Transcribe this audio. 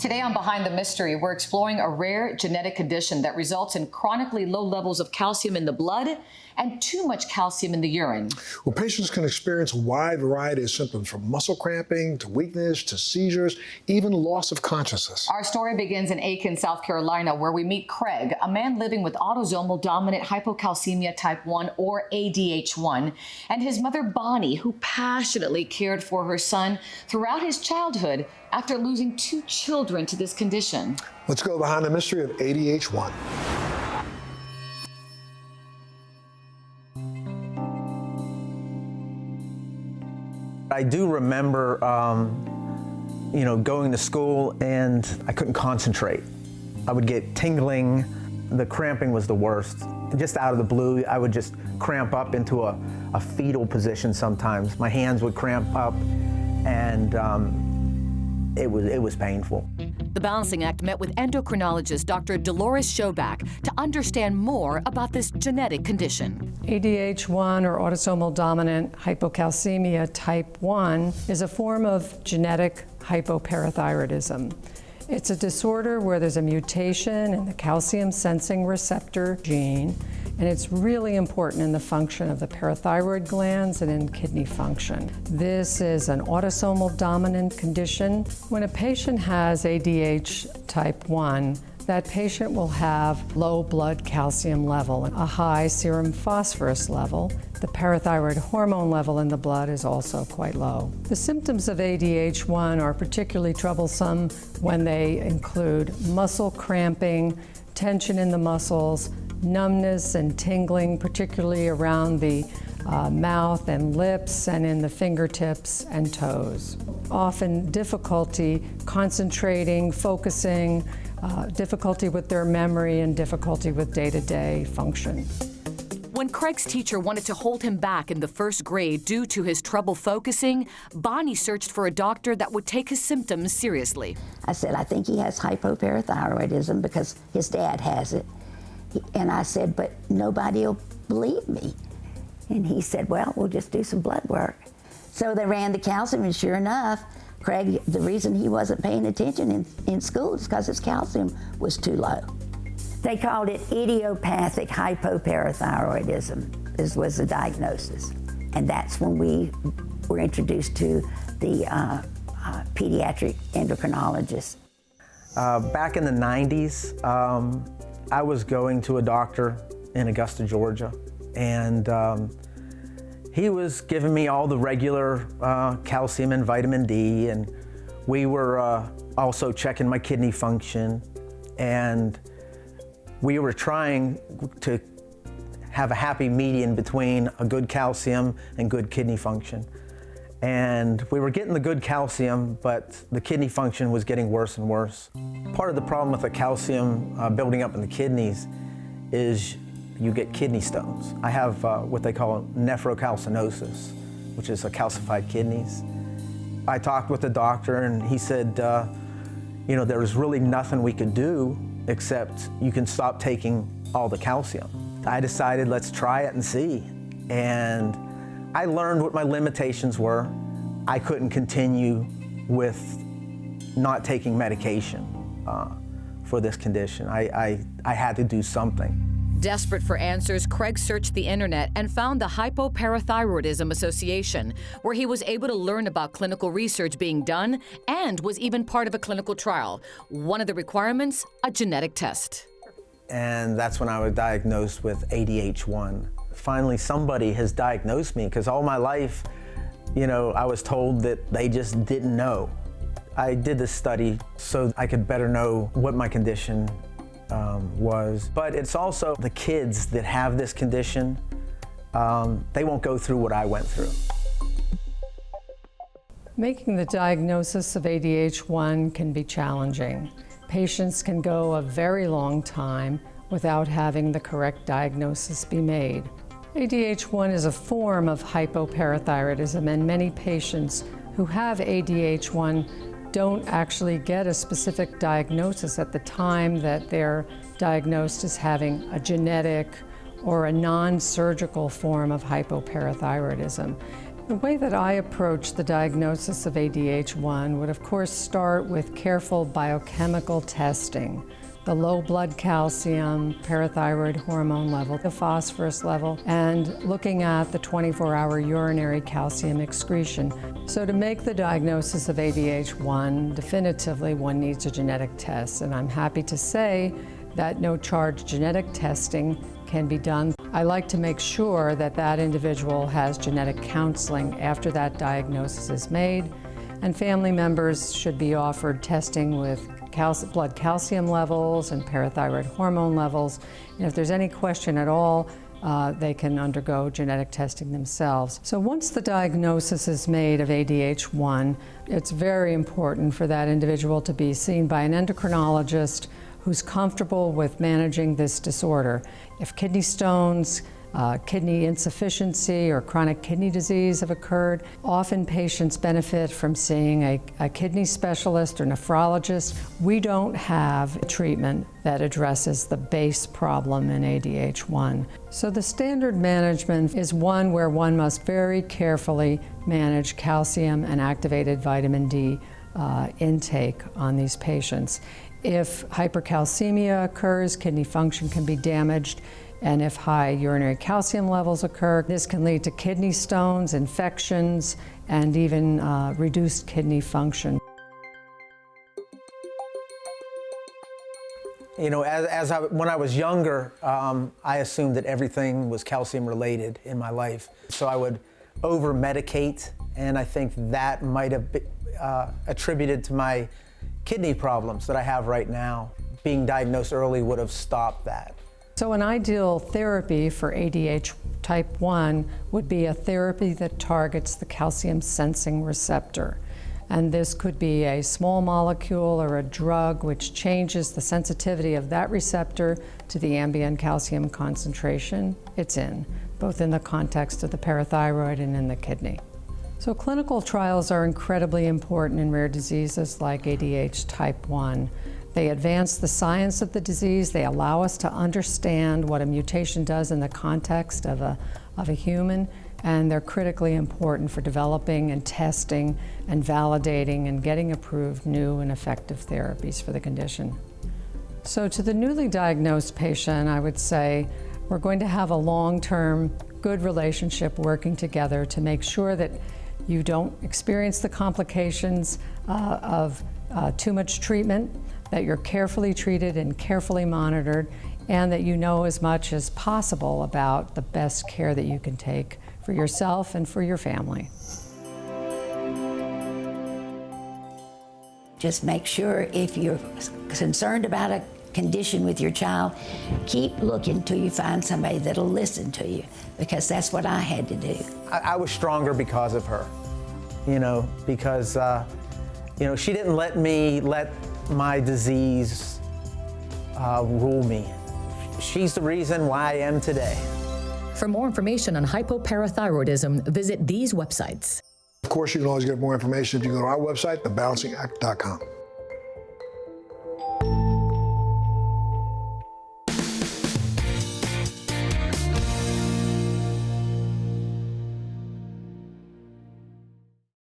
Today on Behind the Mystery, we're exploring a rare genetic condition that results in chronically low levels of calcium in the blood and too much calcium in the urine. Well, patients can experience a wide variety of symptoms, from muscle cramping to weakness to seizures, even loss of consciousness. Our story begins in Aiken, South Carolina, where we meet Craig, a man living with autosomal dominant hypocalcemia type 1, or ADH1, and his mother Bonnie, who passionately cared for her son throughout his childhood after losing 2 children to this condition. Let's go behind the mystery of ADH1. I do remember, going to school and I couldn't concentrate. I would get tingling. The cramping was the worst. Just out of the blue, I would just cramp up into a fetal position sometimes. My hands would cramp up, and it was painful. The Balancing Act met with endocrinologist Dr. Dolores Shobak to understand more about this genetic condition. ADH1, or autosomal dominant hypocalcemia type 1, is a form of genetic hypoparathyroidism. It's a disorder where there's a mutation in the calcium sensing receptor gene, and it's really important in the function of the parathyroid glands and in kidney function. This is an autosomal dominant condition. When a patient has ADH type 1, that patient will have low blood calcium level, a high serum phosphorus level. The parathyroid hormone level in the blood is also quite low. The symptoms of ADH1 are particularly troublesome when they include muscle cramping, tension in the muscles, numbness and tingling, particularly around the mouth and lips and in the fingertips and toes. Often difficulty concentrating, focusing, difficulty with their memory, and difficulty with day-to-day function. When Craig's teacher wanted to hold him back in the 1st grade due to his trouble focusing, Bonnie searched for a doctor that would take his symptoms seriously. I said, I think he has hypoparathyroidism because his dad has it. And I said, but nobody will believe me. And he said, well, we'll just do some blood work. So they ran the calcium, and sure enough, Craig, the reason he wasn't paying attention in school is because his calcium was too low. They called it idiopathic hypoparathyroidism, was the diagnosis. And that's when we were introduced to the pediatric endocrinologist. Back in the 90s, I was going to a doctor in Augusta, Georgia, and he was giving me all the regular calcium and vitamin D, and we were also checking my kidney function, and we were trying to have a happy median between a good calcium and good kidney function. And we were getting the good calcium, but the kidney function was getting worse and worse. Part of the problem with the calcium building up in the kidneys is you get kidney stones. I have what they call nephrocalcinosis, which is a calcified kidneys. I talked with the doctor, and he said, there was really nothing we could do except you can stop taking all the calcium. I decided, let's try it and see. And I learned what my limitations were. I couldn't continue with not taking medication for this condition. I had to do something. Desperate for answers, Craig searched the internet and found the Hypoparathyroidism Association, where he was able to learn about clinical research being done and was even part of a clinical trial. One of the requirements, a genetic test. And that's when I was diagnosed with ADH1. Finally, somebody has diagnosed me, because all my life, I was told that they just didn't know. I did this study so I could better know what my condition was. But it's also the kids that have this condition, they won't go through what I went through. Making the diagnosis of ADH1 can be challenging. Patients can go a very long time without having the correct diagnosis be made. ADH1 is a form of hypoparathyroidism, and many patients who have ADH1 don't actually get a specific diagnosis at the time that they're diagnosed as having a genetic or a non-surgical form of hypoparathyroidism. The way that I approach the diagnosis of ADH1 would of course start with careful biochemical testing. The low blood calcium, parathyroid hormone level, the phosphorus level, and looking at the 24-hour urinary calcium excretion. So to make the diagnosis of ADH1, definitively one needs a genetic test, and I'm happy to say that no-charge genetic testing can be done. I like to make sure that that individual has genetic counseling after that diagnosis is made, and family members should be offered testing with blood calcium levels and parathyroid hormone levels. And if there's any question at all, they can undergo genetic testing themselves. So once the diagnosis is made of ADH1, it's very important for that individual to be seen by an endocrinologist who's comfortable with managing this disorder. If kidney stones, kidney insufficiency, or chronic kidney disease have occurred, often patients benefit from seeing a kidney specialist or nephrologist. We don't have a treatment that addresses the base problem in ADH1. So the standard management is one where one must very carefully manage calcium and activated vitamin D intake on these patients. If hypercalcemia occurs, kidney function can be damaged, and if high urinary calcium levels occur, this can lead to kidney stones, infections, and even reduced kidney function. You know, when I was younger, I assumed that everything was calcium related in my life. So I would over-medicate, and I think that might have been attributed to my kidney problems that I have right now. Being diagnosed early would have stopped that. So an ideal therapy for ADH type 1 would be a therapy that targets the calcium sensing receptor. And this could be a small molecule or a drug which changes the sensitivity of that receptor to the ambient calcium concentration it's in, both in the context of the parathyroid and in the kidney. So clinical trials are incredibly important in rare diseases like ADH type 1. They advance the science of the disease. They allow us to understand what a mutation does in the context of a human, and they're critically important for developing and testing and validating and getting approved new and effective therapies for the condition. So to the newly diagnosed patient, I would say we're going to have a long-term good relationship working together to make sure that you don't experience the complications of too much treatment, that you're carefully treated and carefully monitored, and that you know as much as possible about the best care that you can take for yourself and for your family. Just make sure if you're concerned about a condition with your child, keep looking till you find somebody that'll listen to you, because that's what I had to do. I was stronger because of her, you know, because you know, she didn't let my disease rule me. She's the reason why I am today. For more information on hypoparathyroidism, visit these websites. Of course, you can always get more information if you go to our website, thebalancing act.com.